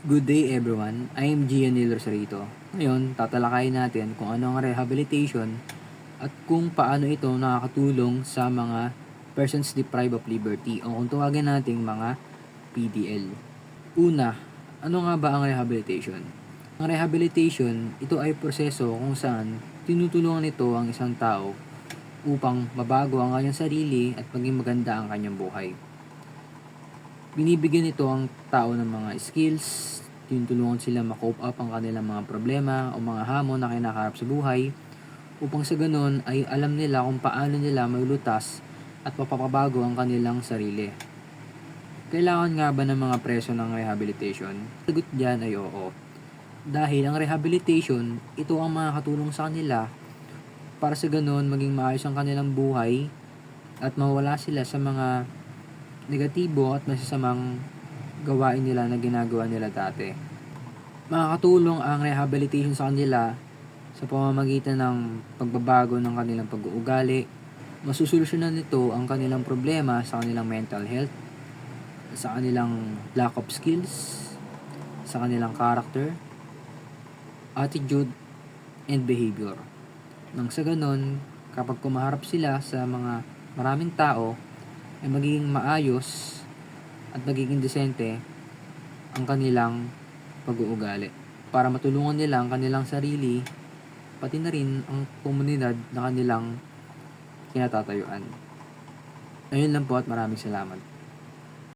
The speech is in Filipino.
Good day everyone, I am Gian Rosarito. Ngayon, tatalakayin natin kung ano ang rehabilitation at kung paano ito nakakatulong sa mga persons deprived of liberty o kung tawagin nating mga PDL. Una, ano nga ba ang rehabilitation? Ang rehabilitation, ito ay proseso kung saan tinutulungan nito ang isang tao upang mabago ang kanyang sarili at maging maganda ang kanyang buhay. Binibigyan nito ang tao ng mga skills, tinutulungan sila ma-cope up ang kanilang mga problema o mga hamon na kinakaharap sa buhay upang sa ganun ay alam nila kung paano nila malulutas at mapapabago ang kanilang sarili. Kailangan nga ba ng mga preso ng rehabilitation? Sagot dyan ay oo. Dahil ang rehabilitation, ito ang makakatulong sa kanila para sa ganun maging maayos ang kanilang buhay at mawala sila sa mga negatibo at masasamang gawain nila na ginagawa nila dati. Makakatulong ang rehabilitation sa kanila sa pamamagitan ng pagbabago ng kanilang pag-uugali. Masusolusyonan nito ang kanilang problema sa kanilang mental health, sa kanilang lack of skills, sa kanilang character, attitude, and behavior. Nang sa ganun, kapag kumaharap sila sa mga maraming tao, ay magiging maayos at magiging desente ang kanilang pag-uugali para matulungan nila ang kanilang sarili pati na rin ang komunidad na kanilang kinatatayuan. Ayun lang po at maraming salamat.